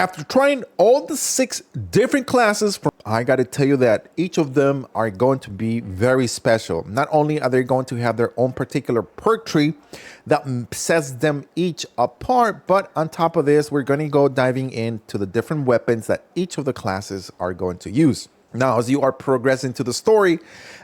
After trying all the 6 different classes, I got to tell you that each of them are going to be very special. Not only are they going to have their own particular perk tree that sets them each apart, but on top of this, we're going to go diving into the different weapons that each of the classes are going to use. Now, as you are progressing to the story,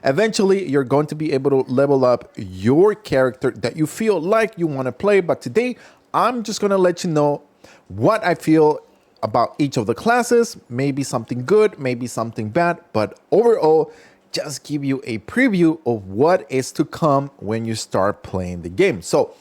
eventually you're going to be able to level up your character that you feel like you want to play. But today, I'm just going to let you know what I feel about each of the classes, maybe something good, maybe something bad, but overall, just give you a preview of what is to come when you start playing the game. So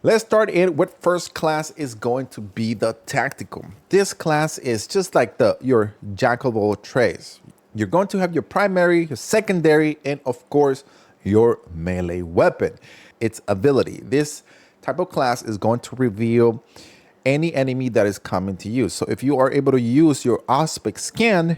let's start in with first class is going to be the tactical. This class is just like your jack of all trades. You're going to have your primary, your secondary, and of course, your melee weapon. Its ability. This type of class is going to reveal any enemy that is coming to you. So if you are able to use your aspect scan,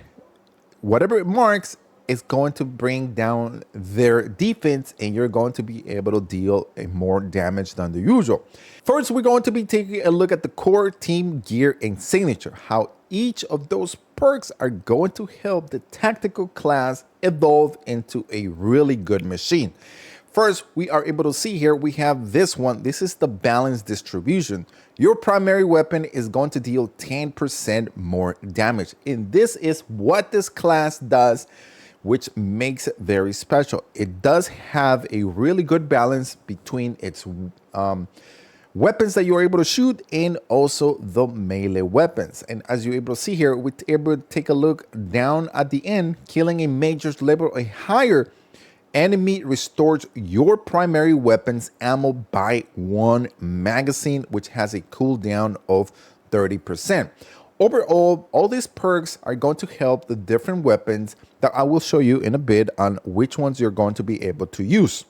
whatever it marks is going to bring down their defense and you're going to be able to deal more damage than the usual. First, we're going to be taking a look at the core, team, gear, and signature, how each of those perks are going to help the tactical class evolve into a really good machine. First, we are able to see here, we have this one. This is the balance distribution. Your primary weapon is going to deal 10% more damage. And this is what this class does, which makes it very special. It does have a really good balance between its weapons that you're able to shoot and also the melee weapons. And as you're able to see here, we're able to take a look down at the end, killing a major's level or higher enemy restores your primary weapon's ammo by 1 magazine, which has a cooldown of 30%. Overall, all these perks are going to help the different weapons that I will show you in a bit on which ones you're going to be able to use.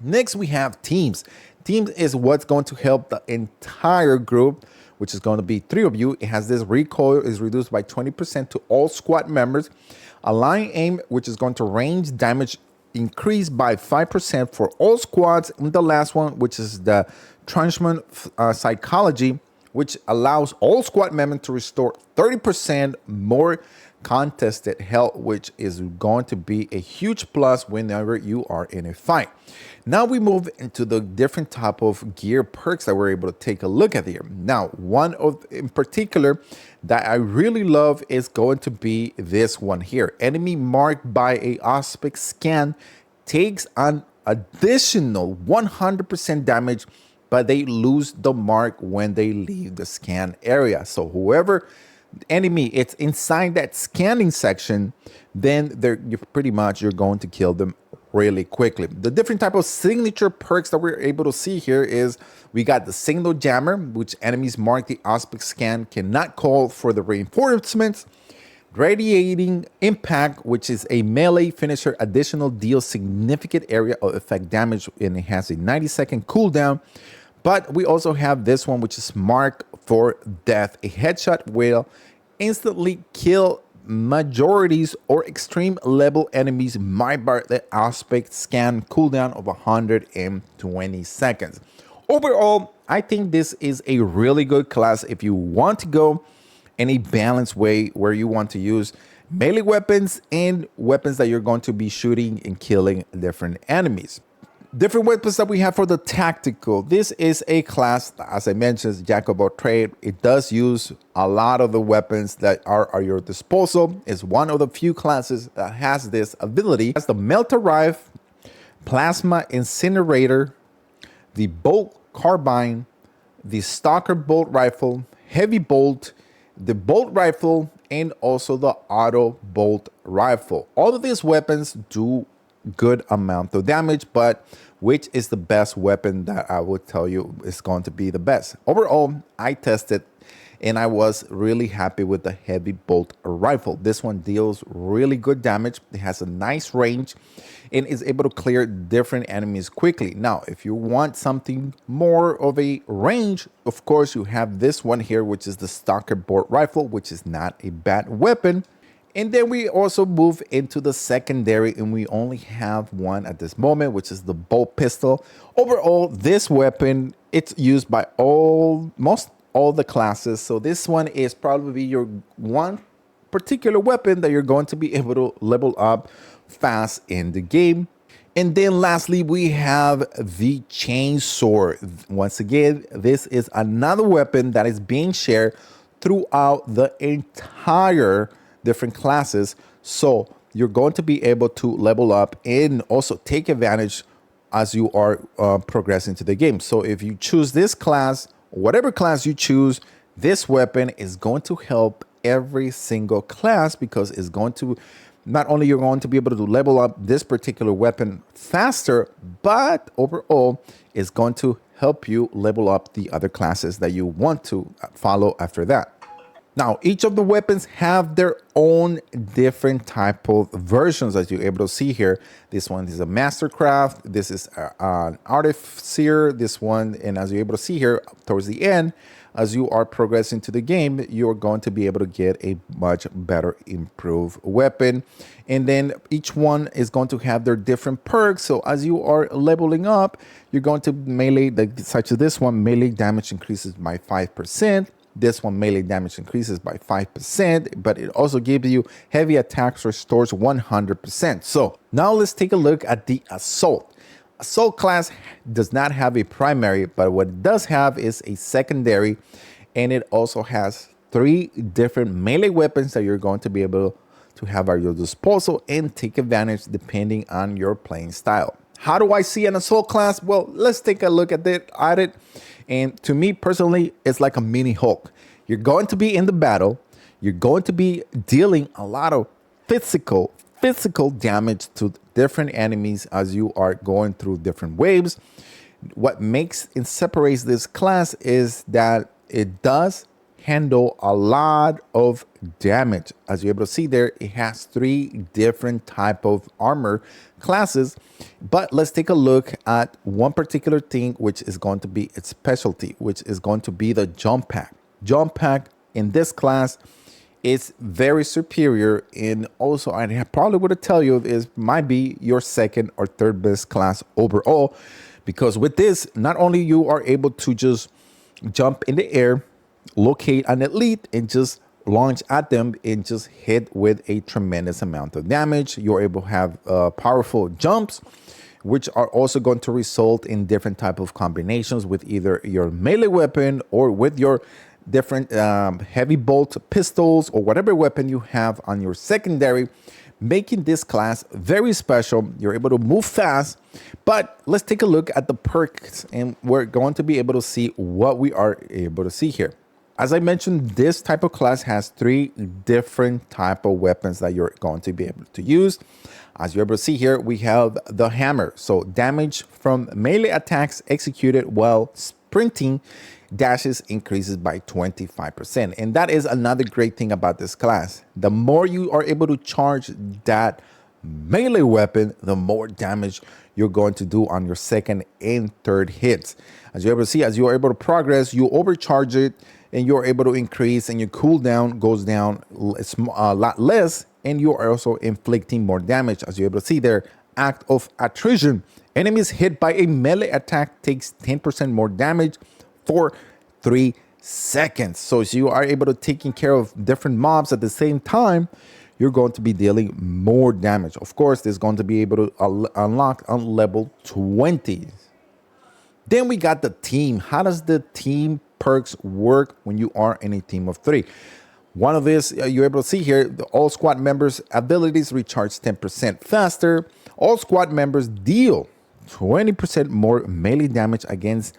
Next, we have teams. Teams is what's going to help the entire group, which is going to be 3 of you. It has this recoil is reduced by 20% to all squad members. Align aim, which is going to range damage increased by 5% for all squads. And the last one, which is the Trenchman psychology, which allows all squad members to restore 30% more contested health, which is going to be a huge plus whenever you are in a fight. Now we move into the different type of gear perks that we're able to take a look at here. Now, one of in particular that I really love is going to be this one here. Enemy marked by a aspect scan takes an additional 100% damage, but they lose the mark when they leave the scan area. So whoever enemy it's inside that scanning section, then you're going to kill them really quickly. The different type of signature perks that we're able to see here is we got the signal jammer, which enemies mark the aspect scan cannot call for the reinforcements. Radiating impact, which is a melee finisher, additional deals significant area of effect damage and it has a 90-second cooldown. But we also have this one, which is mark for death. A headshot will instantly kill majorities or extreme level enemies marked by the aspect scan cooldown of 120 seconds. Overall, I think this is a really good class if you want to go in a balanced way where you want to use melee weapons and weapons that you're going to be shooting and killing different enemies. Different weapons that we have for the tactical. This is a class, as I mentioned, jack of all trade. It does use a lot of the weapons that are at your disposal. It's one of the few classes that has this ability. It has the melter rifle, plasma incinerator, the bolt carbine, the stalker bolt rifle, heavy bolt, the bolt rifle, and also the auto bolt rifle. All of these weapons do good amount of damage, but which is the best weapon that I will tell you is going to be the best? Overall, I tested and I was really happy with the heavy bolt rifle. This one deals really good damage. It has a nice range and is able to clear different enemies quickly. Now, if you want something more of a range, of course, you have this one here, which is the stalker bolt rifle, which is not a bad weapon. And then we also move into the secondary, and we only have one at this moment, which is the bolt pistol. Overall, this weapon, it's used by almost all the classes. So this one is probably your one particular weapon that you're going to be able to level up fast in the game. And then lastly, we have the chainsaw. Once again, this is another weapon that is being shared throughout the entire different classes. So you're going to be able to level up and also take advantage as you are progressing to the game. So if you choose this class, whatever class you choose, this weapon is going to help every single class, because it's going to, not only you're going to be able to level up this particular weapon faster, but overall it's going to help you level up the other classes that you want to follow after that. Now, each of the weapons have their own different type of versions, as you're able to see here. This one is a mastercraft. This is an artificer. This one, and as you're able to see here towards the end, as you are progressing to the game, you're going to be able to get a much better improved weapon. And then each one is going to have their different perks. So as you are leveling up, you're going to melee, such as this one, melee damage increases by 5%. This one, melee damage increases by 5%, but it also gives you heavy attacks restores 100%. So now let's take a look at the assault. Assault class does not have a primary, but what it does have is a secondary, and it also has 3 different melee weapons that you're going to be able to have at your disposal and take advantage depending on your playing style. How do I see an assault class? Well, let's take a look at it. And to me personally, it's like a mini Hulk. You're going to be in the battle. You're going to be dealing a lot of physical damage to different enemies as you are going through different waves. What makes and separates this class is that it does handle a lot of damage. As you're able to see there, it has 3 different type of armor classes. But let's take a look at one particular thing, which is going to be its specialty, which is going to be the jump pack. Jump pack in this class is very superior, and also I probably would tell you is might be your second or third best class overall, because with this, not only you are able to just jump in the air, locate an elite, and just launch at them and just hit with a tremendous amount of damage. You're able to have powerful jumps, which are also going to result in different type of combinations with either your melee weapon or with your different heavy bolt pistols or whatever weapon you have on your secondary, making this class very special. You're able to move fast. But let's take a look at the perks, and we're going to be able to see what we are able to see here. As I mentioned, this type of class has 3 different type of weapons that you're going to be able to use. As you're able to see here, we have the hammer. So damage from melee attacks executed while sprinting dashes increases by 25%. And that is another great thing about this class. The more you are able to charge that melee weapon, the more damage you're going to do on your second and third hits. As you're able to see, as you are able to progress, you overcharge it, and you're able to increase, and your cooldown goes down a lot less, and you are also inflicting more damage. As you're able to see there, act of attrition. Enemies hit by a melee attack takes 10% more damage for 3 seconds. So as you are able to taking care of different mobs at the same time, you're going to be dealing more damage. Of course, there's going to be able to unlock on level 20. Then we got the team. How does the team perks work when you are in a team of 3? One of this, you're able to see here, all squad members' abilities recharge 10% faster. All squad members deal 20% more melee damage against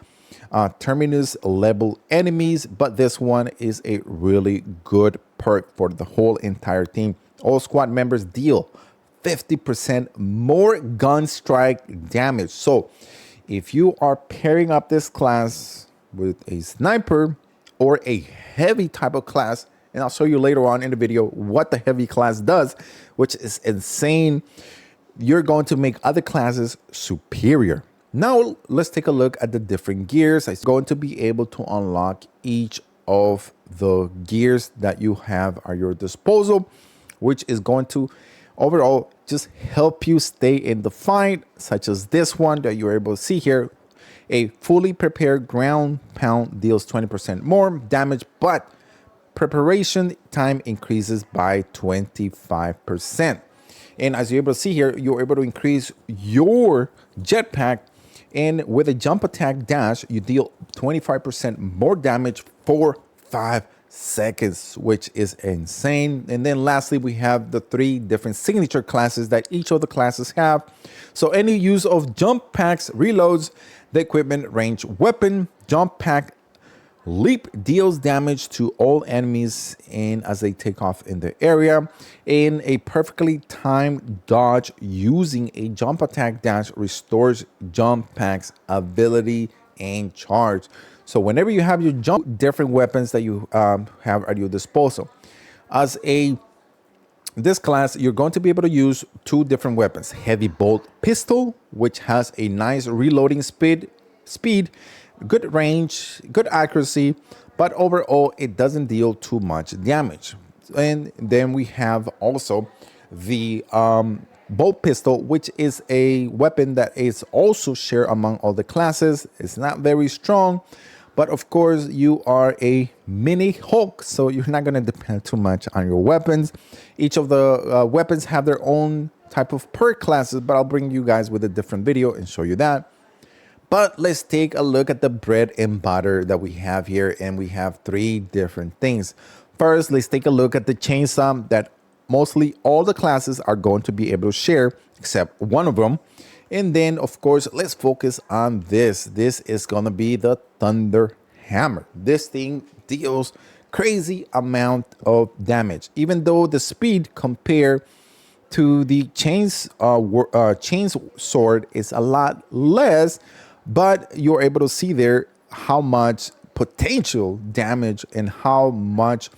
terminus level enemies, but this one is a really good perk for the whole entire team. All squad members deal 50% more gun strike damage. So if you are pairing up this class with a sniper or a heavy type of class, and I'll show you later on in the video what the heavy class does, which is insane, you're going to make other classes superior. Now let's take a look at the different gears. I'm going to be able to unlock each of the gears that you have at your disposal, which is going to overall just help you stay in the fight, such as this one that you're able to see here. A fully prepared ground pound deals 20% more damage, but preparation time increases by 25%. And as you're able to see here, you're able to increase your jetpack. And with a jump attack dash, you deal 25% more damage for 5 seconds, which is insane. And then lastly, we have the 3 different signature classes that each of the classes have. So any use of jump packs reloads the equipment range weapon. Jump pack leap deals damage to all enemies and as they take off in the area. In a perfectly timed dodge using a jump attack dash restores jump pack's ability and charge. So whenever you have your jump, different weapons that you have at your disposal. As this class, you're going to be able to use 2 different weapons. Heavy bolt pistol, which has a nice reloading speed, good range, good accuracy, but overall it doesn't deal too much damage. And then we have also the bolt pistol, which is a weapon that is also shared among all the classes. It's not very strong, but of course you are a mini Hulk, so you're not going to depend too much on your weapons. Each of the weapons have their own type of perk classes, but I'll bring you guys with a different video and show you that. But let's take a look at the bread and butter that we have here, and we have 3 different things. First, let's take a look at the chainsaw that mostly all the classes are going to be able to share, except one of them. And then, of course, let's focus on this. This is going to be the Thunder Hammer. This thing deals crazy amount of damage, even though the speed compared to the chains sword is a lot less. But you're able to see there how much potential damage and how much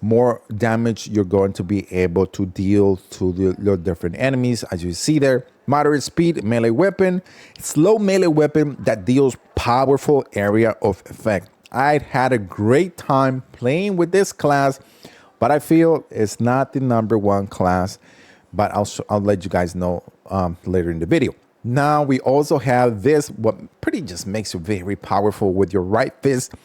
more damage you're going to be able to deal to your different enemies. As you see there, moderate speed melee weapon, slow melee weapon that deals powerful area of effect. I had a great time playing with this class, but I feel it's not the #1 class, but I'll let you guys know later in the video. Now we also have this, what pretty just makes you very powerful with your right fist.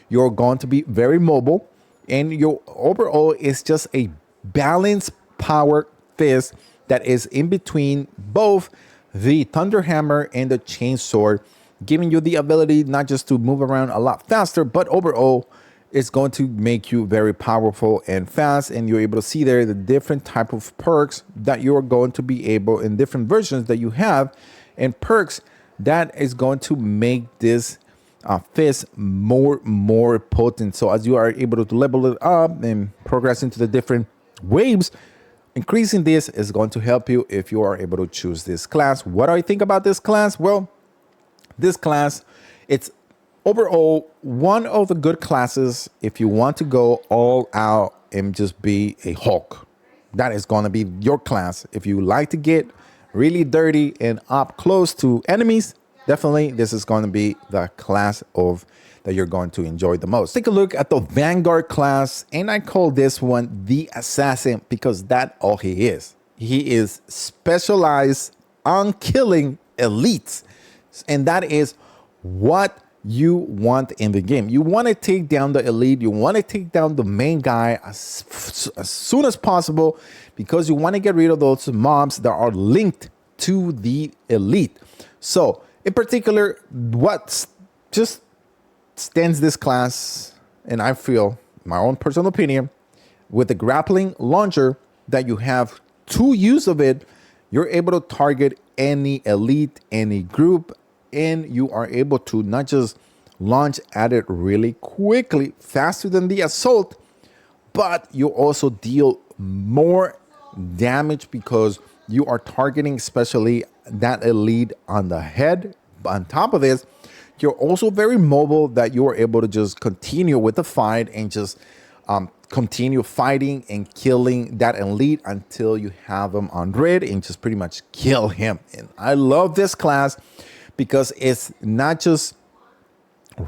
You're going to be very mobile, and your overall is just a balanced power fist that is in between both the Thunder Hammer and the Chainsword, giving you the ability not just to move around a lot faster, but overall it's going to make you very powerful and fast. And you're able to see there the different type of perks that you're going to be able in different versions that you have, and perks that is going to make this fist more potent. So as you are able to level it up and progress into the different waves, increasing this is going to help you if you are able to choose this class. What do I think about this class? Well, this class, it's overall one of the good classes if you want to go all out and just be a Hulk. That is going to be your class. If you like to get really dirty and up close to enemies, definitely this is going to be the class that you're going to enjoy the most. Take a look at the Vanguard class, and I call this one the Assassin because that's all he is. He is specialized on killing elites, and that is what you want in the game. You want to take down the elite. You want to take down the main guy as soon as possible because you want to get rid of those mobs that are linked to the elite. So in particular, what just stands this class, and I feel my own personal opinion, with the grappling launcher that you have 2 use of it, you're able to target any elite, any group, and you are able to not just launch at it really quickly, faster than the assault, but you also deal more damage because you are targeting especially that elite on the head. On top of this, you're also very mobile that you are able to just continue with the fight and just continue fighting and killing that elite until you have him on red and just pretty much kill him. And I love this class because it's not just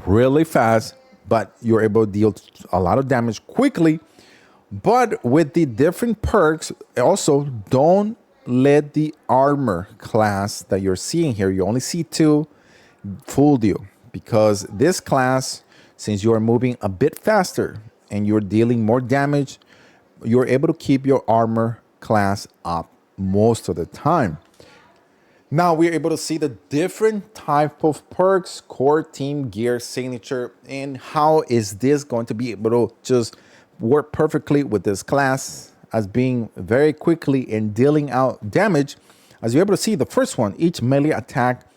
really fast, but you're able to deal a lot of damage quickly. But with the different perks, also don't let the armor class that you're seeing here, you only see 2, fooled you, because this class, since you are moving a bit faster and you're dealing more damage, you're able to keep your armor class up most of the time. Now we're able to see the different type of perks, core, team, gear, signature, and how is this going to be able to just work perfectly with this class as being very quickly and dealing out damage. As you're able to see, the first one, each melee attack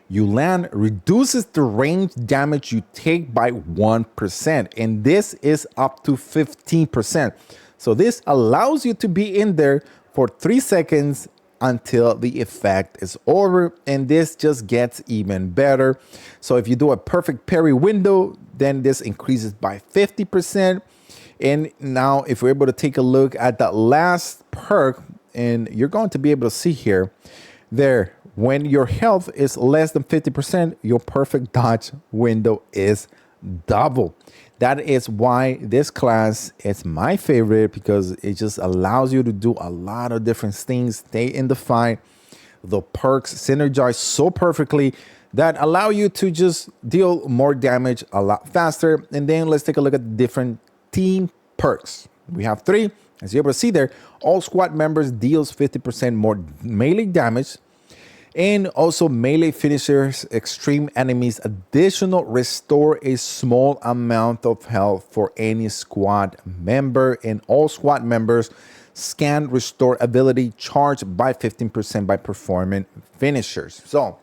you land reduces the range damage you take by 1%, and this is up to 15%. So this allows you to be in there for 3 seconds until the effect is over, and this just gets even better. So if you do a perfect parry window, then this increases by 50%. And now if we're able to take a look at the last perk, and you're going to be able to see here, there, when your health is less than 50%, your perfect dodge window is double. That is why this class is my favorite, because it just allows you to do a lot of different things, stay in the fight. The perks synergize so perfectly that allow you to just deal more damage a lot faster. And then let's take a look at the different team perks. We have 3. As you're able to see there, all squad members deals 50% more melee damage. And also melee finishers, extreme enemies, additional restore a small amount of health for any squad member. And all squad members scan restore ability charged by 15% by performing finishers. So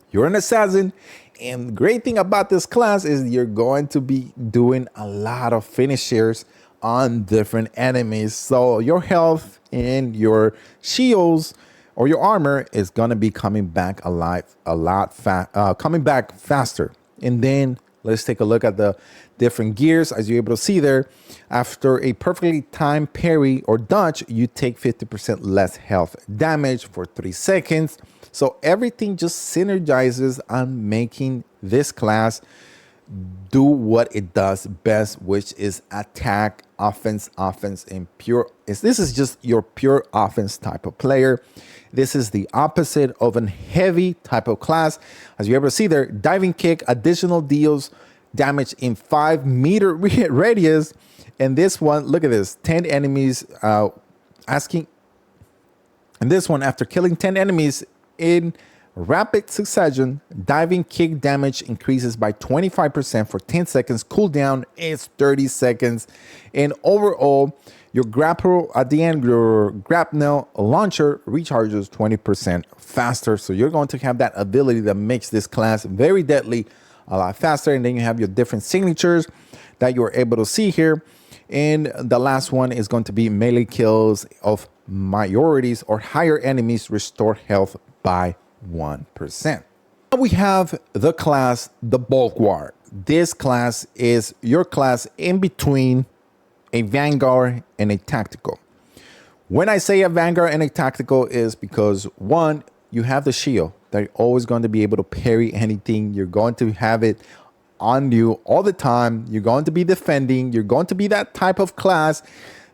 you're an assassin, and the great thing about this class is you're going to be doing a lot of finishers on different enemies. So your health and your shields or your armor is going to be coming back alive coming back faster. And then let's take a look at the different gears. As you're able to see there, after a perfectly timed parry or dodge, you take 50% less health damage for 3 seconds. So everything just synergizes on making this class do what it does best, which is attack, offense, and pure. This is just your pure offense type of player. This is the opposite of a heavy type of class. As you're able to see there, diving kick additional deals damage in 5-meter radius. And this one, look at this, 10 enemies asking. And this one, after killing 10 enemies in rapid succession, diving kick damage increases by 25% for 10 seconds. Cooldown is 30 seconds. And overall, your grapple at the end, your grapnel launcher recharges 20% faster. So you're going to have that ability that makes this class very deadly a lot faster. And then you have your different signatures that you're able to see here. And the last one is going to be melee kills of majorities or higher enemies restore health by 1%. Now we have the class, the Bulwark. This class is your class in between a Vanguard and a Tactical. When I say a Vanguard and a Tactical is because, one, you have the shield that you're always going to be able to parry anything. You're going to have it on you all the time. You're going to be defending. You're going to be that type of class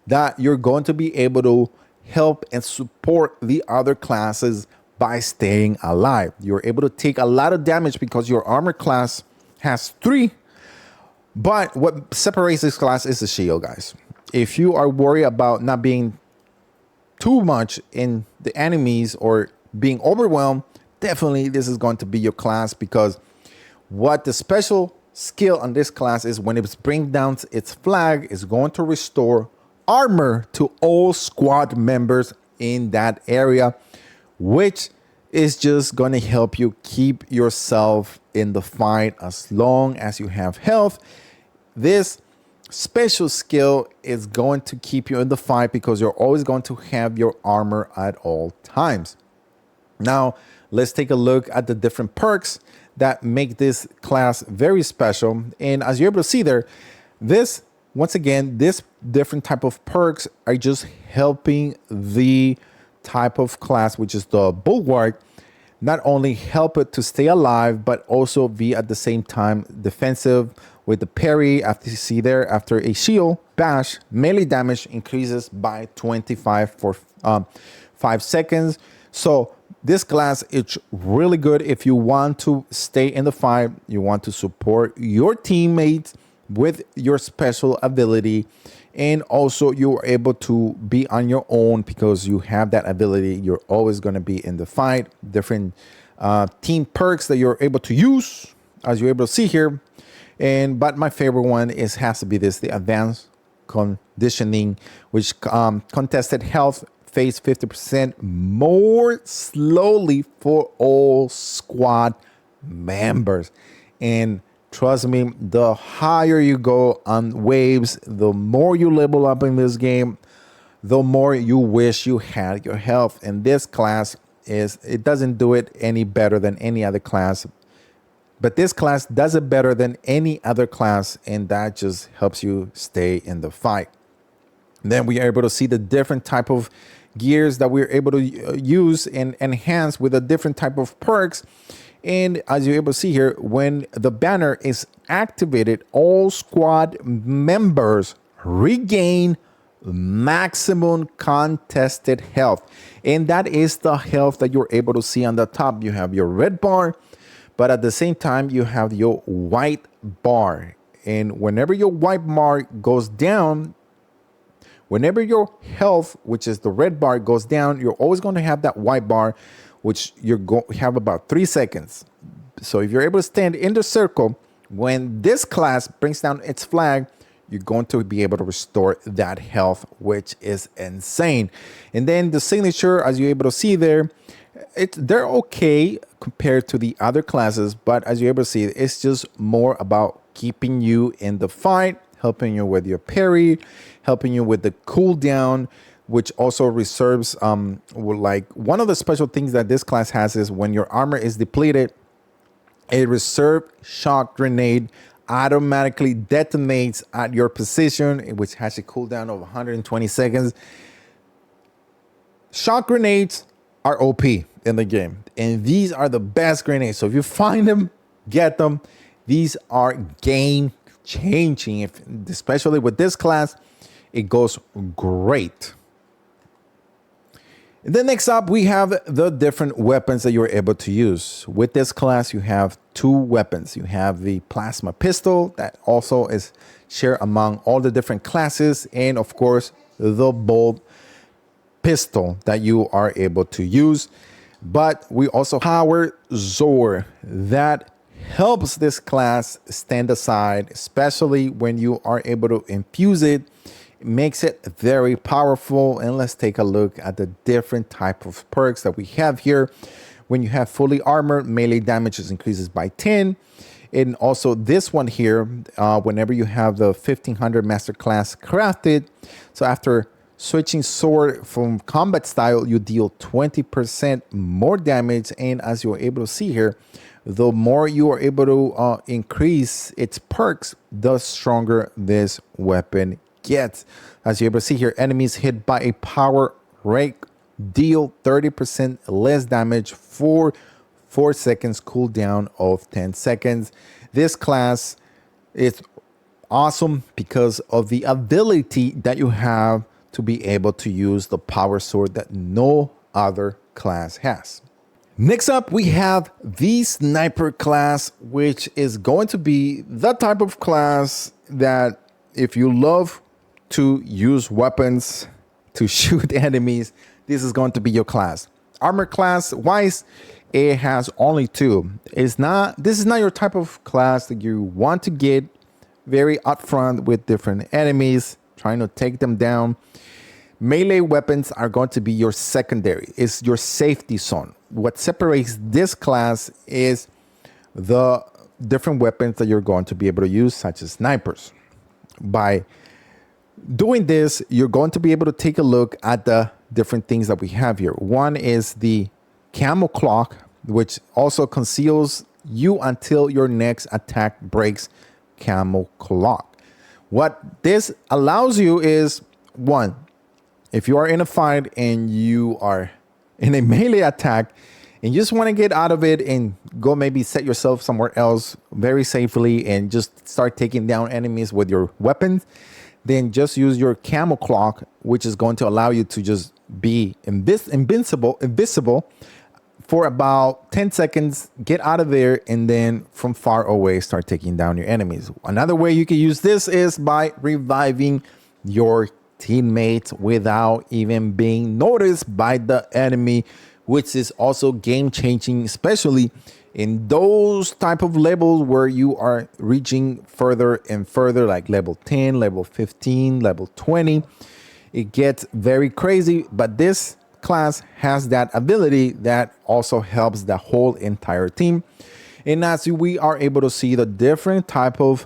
that you're going to be able to help and support the other classes by staying alive. You're able to take a lot of damage because your armor class has 3. But what separates this class is the shield, guys. If you are worried about not being too much in the enemies or being overwhelmed, definitely this is going to be your class, because what the special skill on this class is, when it brings down its flag, is going to restore armor to all squad members in that area, which is just going to help you keep yourself in the fight as long as you have health. This special skill is going to keep you in the fight because you're always going to have your armor at all times. Now, let's take a look at the different perks that make this class very special. And as you're able to see there, this, once again, this different type of perks are just helping the type of class, which is the Bulwark, not only help it to stay alive, but also be at the same time defensive. With the parry, after you see there, after a shield bash, melee damage increases by 25 for 5 seconds. So This class is really good if you want to stay in the fight, you want to support your teammates with your special ability, and also you are able to be on your own because you have that ability. You're always going to be in the fight. Different team perks that you're able to use, as you're able to see here. But my favorite one has to be the advanced conditioning, which contested health phase 50% more slowly for all squad members. And trust me, the higher you go on waves, the more you level up in this game, the more you wish you had your health. And this class it doesn't do it any better than any other class, but this class does it better than any other class, and that just helps you stay in the fight. Then we are able to see the different type of gears that we're able to use and enhance with a different type of perks. And as you're able to see here, when the banner is activated, all squad members regain maximum contested health. And that is the health that you're able to see on the top. You have your red bar, but at the same time, you have your white bar. And whenever your white bar goes down, whenever your health, which is the red bar, goes down, you're always going to have that white bar, which you're going to have about 3 seconds. So if you're able to stand in the circle, when this class brings down its flag, you're going to be able to restore that health, which is insane. And then the signature, as you're able to see there, they're okay compared to the other classes, but as you're able to see, it's just more about keeping you in the fight, helping you with your parry, helping you with the cooldown, which also reserves like one of the special things that this class has is when your armor is depleted, a reserve shock grenade automatically detonates at your position, which has a cooldown of 120 seconds. Shock grenades are OP in the game, and these are the best grenades. So if you find them, get them. These are game changing, especially with this class. It goes great. And then next up, we have the different weapons that you're able to use. With this class, you have 2 weapons. You have the plasma pistol that also is shared among all the different classes, and of course, the bolt pistol that you are able to use. But we also power Zor that helps this class stand aside, especially when you are able to infuse it. It makes it very powerful. And let's take a look at the different type of perks that we have here. When you have fully armored, melee damage increases by 10. And also this one here, whenever you have the 1500 master class crafted, so after switching sword from combat style, you deal 20% more damage. And as you're able to see here, the more you are able to increase its perks, the stronger this weapon gets. As you're able to see here, enemies hit by a power rake deal 30% less damage for 4 seconds, cooldown of 10 seconds. This class is awesome because of the ability that you have to be able to use the power sword that no other class has. Next up, we have the sniper class, which is going to be the type of class that if you love to use weapons to shoot enemies, this is going to be your class. Armor class wise, it has only 2. This is not your type of class that you want to get very upfront with different enemies, trying to take them down. Melee weapons are going to be your secondary. It's your safety zone. What separates this class is the different weapons that you're going to be able to use, such as snipers. By doing this, you're going to be able to take a look at the different things that we have here. One is the camo clock, which also conceals you until your next attack breaks camo clock. What this allows you is, one, if you are in a fight and you are in a melee attack and you just want to get out of it and go maybe set yourself somewhere else very safely and just start taking down enemies with your weapons, then just use your camo clock, which is going to allow you to just be invisible for about 10 seconds, get out of there, and then from far away start taking down your enemies. Another way you can use this is by reviving your teammates without even being noticed by the enemy, which is also game changing, especially in those type of levels where you are reaching further and further, like level 10, level 15, level 20. It gets very crazy, but this class has that ability that also helps the whole entire team. And as we are able to see the different type of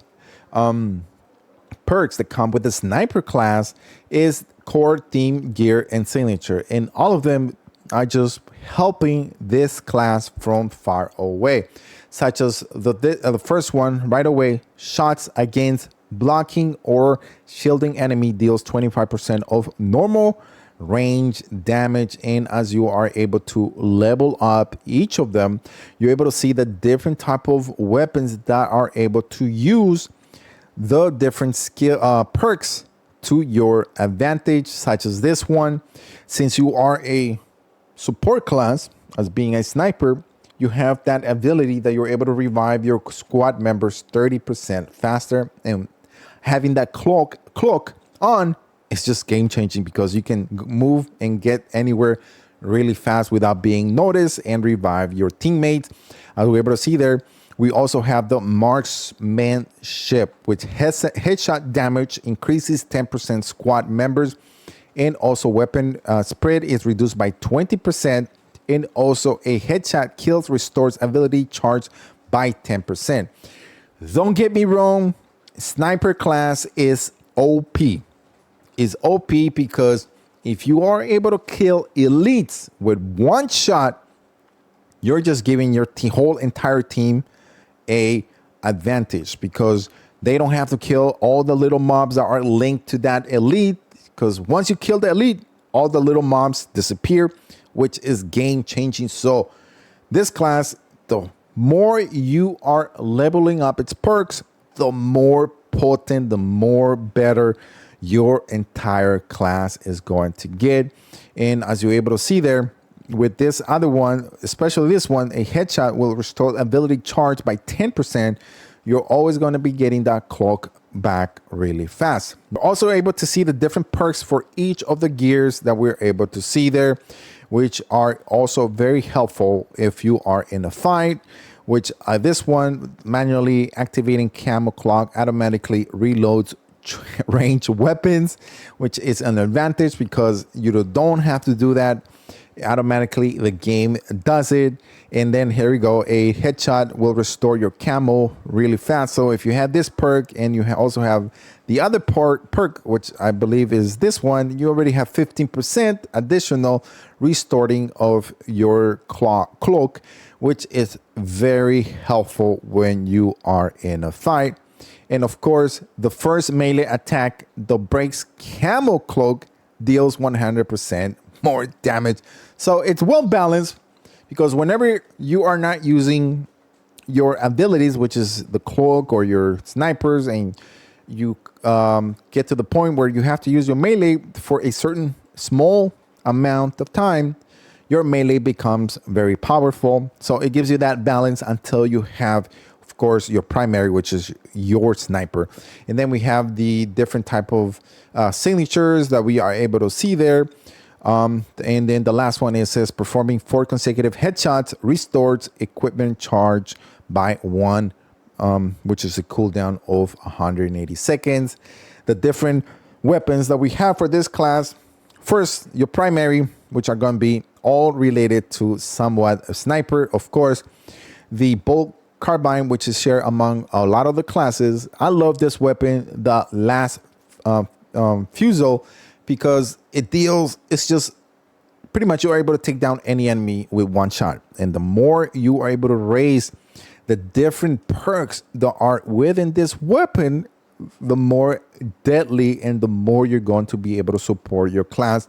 perks that come with the sniper class is core, theme, gear, and signature, and all of them are just helping this class from far away, such as the first one right away. Shots against blocking or shielding enemy deals 25% of normal range damage. And as you are able to level up each of them, you're able to see the different type of weapons that are able to use the different skill perks to your advantage, such as this one. Since you are a support class, as being a sniper, you have that ability that you're able to revive your squad members 30% faster, and having that cloak on is just game changing because you can move and get anywhere really fast without being noticed and revive your teammates. As we're able to see there, we also have the marksmanship, which has headshot damage increases 10% squad members, and also weapon spread is reduced by 20%, and also a headshot kills restores ability charge by 10%. Don't get me wrong, sniper class is OP. Is OP because if you are able to kill elites with one shot, you're just giving your whole entire team a advantage, because they don't have to kill all the little mobs that are linked to that elite, because once you kill the elite, all the little mobs disappear, which is game changing. So this class, the more you are leveling up its perks, the more potent, the more better your entire class is going to get. And as you're able to see there, with this other one, especially this one, a headshot will restore ability charge by 10%. You're always going to be getting that cloak back really fast. We're also able to see the different perks for each of the gears that we're able to see there, which are also very helpful if you are in a fight. Which this one, manually activating camo clock automatically reloads range weapons, which is an advantage because you don't have to do that. Automatically the game does it. And then here we go, a headshot will restore your camo really fast. So if you have this perk and you also have the other perk, which I believe is this one, you already have 15% additional restoring of your cloak, which is very helpful when you are in a fight. And of course, the first melee attack, the breaks camo cloak, deals 100% more damage. So it's well balanced, because whenever you are not using your abilities, which is the cloak or your snipers, and you get to the point where you have to use your melee for a certain small amount of time, your melee becomes very powerful. So it gives you that balance until you have, of course, your primary, which is your sniper. And then we have the different type of signatures that we are able to see there. And then the last one, it says performing 4 consecutive headshots restores equipment charge by 1, which is a cooldown of 180 seconds. The different weapons that we have for this class: first, your primary, which are going to be all related to somewhat a sniper. Of course, the bolt carbine, which is shared among a lot of the classes. I love this weapon, the last fusel, because it's just pretty much you're able to take down any enemy with one shot. And the more you are able to raise the different perks that are within this weapon, the more deadly and the more you're going to be able to support your class.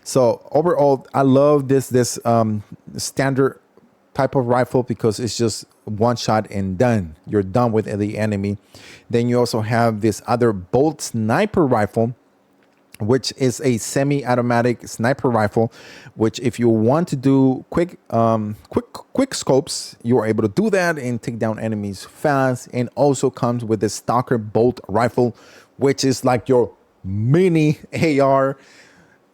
So overall, I love this standard type of rifle, because it's just one shot and done. You're done with the enemy. Then you also have this other bolt sniper rifle, which is a semi-automatic sniper rifle, which if you want to do quick scopes, you are able to do that and take down enemies fast. And also comes with the stalker bolt rifle, which is like your mini AR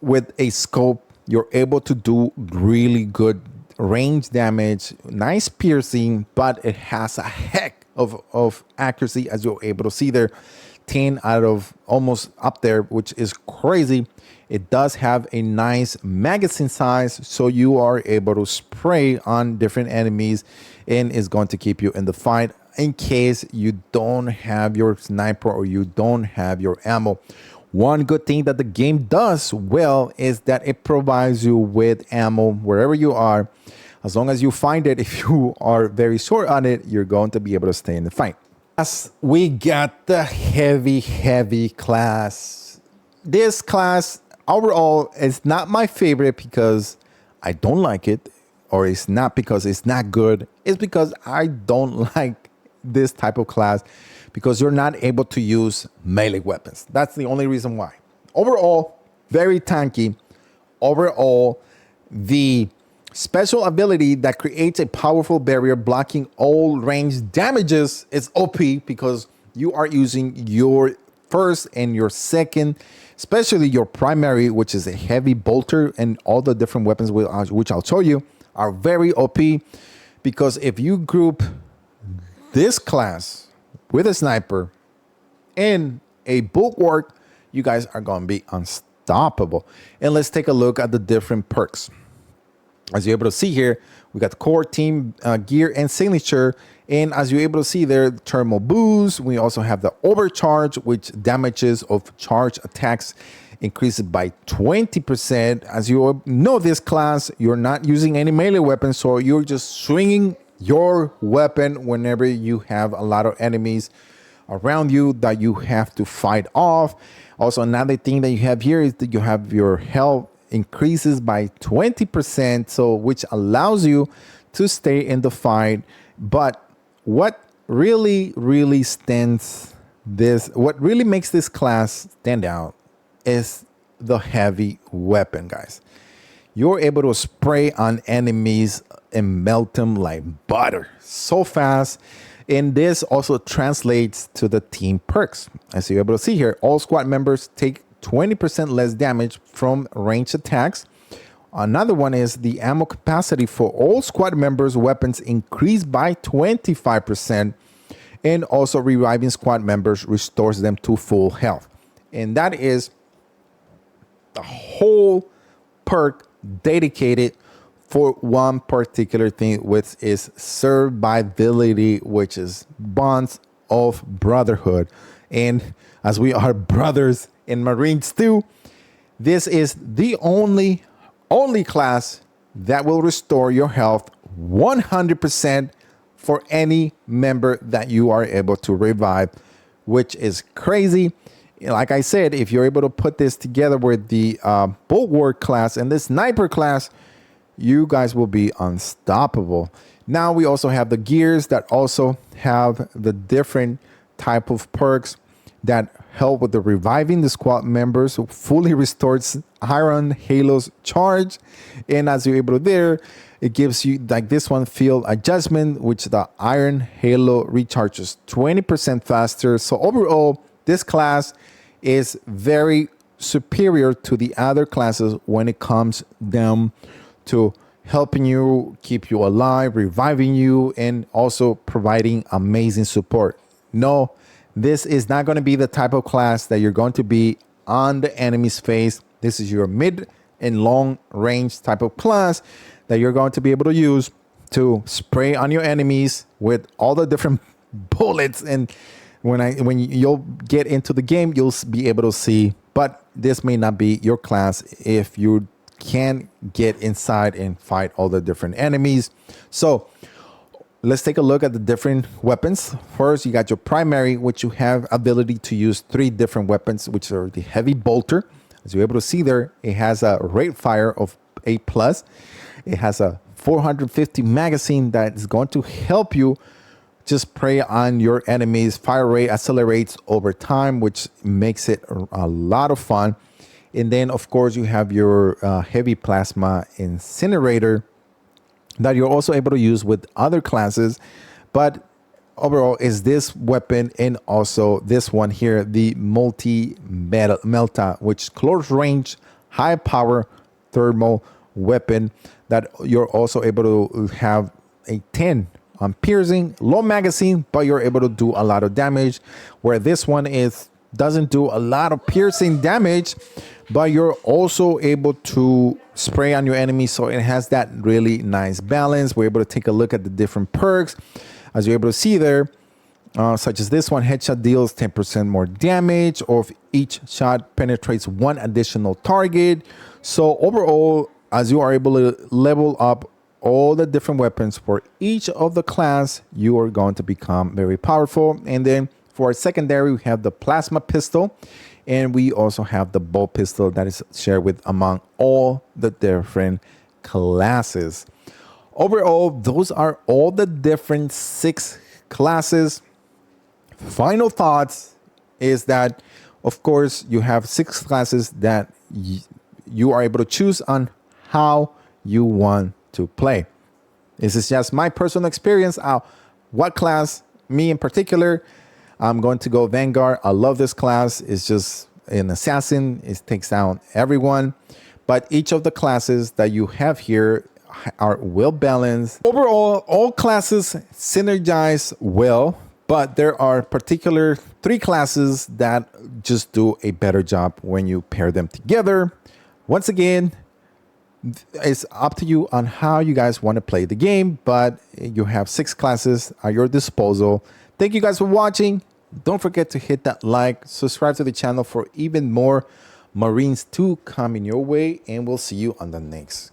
with a scope. You're able to do really good range damage, nice piercing, but it has a heck of accuracy, as you're able to see there. 10 out of almost up there, which is crazy. It does have a nice magazine size, so you are able to spray on different enemies and is going to keep you in the fight in case you don't have your sniper or you don't have your ammo. One good thing that the game does well is that it provides you with ammo wherever you are. As long as you find it, if you are very short on it, you're going to be able to stay in the fight. As we got the heavy class. This class overall is not my favorite because I don't like it, or it's not because it's not good. It's because I don't like this type of class because you're not able to use melee weapons. That's the only reason why. Overall, very tanky. Overall, the special ability that creates a powerful barrier blocking all range damages is OP because you are using your first and your second, especially your primary, which is a heavy bolter, and all the different weapons which I'll show you are very OP because if you group this class with a sniper and a bulwark, you guys are going to be unstoppable. And let's take a look at the different perks. As you're able to see here, we got the core, team, gear, and signature. And as you're able to see there, the thermal boost. We also have the overcharge, which damages of charge attacks increases by 20%. As you know, this class, you're not using any melee weapons, so you're just swinging your weapon whenever you have a lot of enemies around you that you have to fight off. Also, another thing that you have here is that you have your health increases by 20%, so which allows you to stay in the fight. But what really makes this class stand out is the heavy weapon, guys. You're able to spray on enemies and melt them like butter so fast. And this also translates to the team perks. As you're able to see here, all squad members take 20% less damage from range attacks. Another one is the ammo capacity for all squad members' weapons increased by 25%. And also reviving squad members restores them to full health. And that is the whole perk dedicated for one particular thing, which is survivability, which is bonds of brotherhood. And as we are brothers in Marines too, this is the only class that will restore your health 100% for any member that you are able to revive, which is crazy. Like I said, if you're able to put this together with the Bulwark class and the Sniper class, you guys will be unstoppable. Now we also have the gears that also have the different type of perks that help with the reviving the squad members, fully restores Iron Halo's charge. And as you're able to there, it gives you like this one, field adjustment, which the Iron Halo recharges 20% faster. So overall, this class is very superior to the other classes when it comes down to helping you, keep you alive, reviving you, and also providing amazing support. No, this is not going to be the type of class that you're going to be on the enemy's face. This is your mid and long range type of class that you're going to be able to use to spray on your enemies with all the different bullets. And when you'll get into the game, you'll be able to see. But this may not be your class if you can't get inside and fight all the different enemies. So let's take a look at the different weapons. First, you got your primary, which you have ability to use 3 different weapons, which are the heavy bolter. As you're able to see there, it has a rate fire of A+. It has a 450 magazine that is going to help you just prey on your enemies. Fire rate accelerates over time, which makes it a lot of fun. And then, of course, you have your heavy plasma incinerator that you're also able to use with other classes. But overall is this weapon, and also this one here, the multi-melta, which close range, high power thermal weapon that you're also able to have a 10 on piercing, low magazine, but you're able to do a lot of damage, where this one doesn't do a lot of piercing damage, but you're also able to spray on your enemy, so it has that really nice balance. We're able to take a look at the different perks, as you're able to see there, such as this one. Headshot deals 10% more damage, or if each shot penetrates one additional target. So overall, as you are able to level up all the different weapons for each of the class, you are going to become very powerful. And then for our secondary, we have the plasma pistol, and we also have the bolt pistol that is shared with among all the different classes. Overall, those are all the different 6 classes. Final thoughts is that, of course, you have 6 classes that you are able to choose on how you want to play. This is just my personal experience. What class, me in particular, I'm going to go Vanguard. I love this class. It's just an assassin. It takes down everyone. But each of the classes that you have here are well balanced. Overall, all classes synergize well, but there are particular 3 classes that just do a better job when you pair them together. Once again, it's up to you on how you guys want to play the game, but you have 6 classes at your disposal. Thank you guys for watching. Don't forget to hit that like, subscribe to the channel for even more Marines to come in your way, and we'll see you on the next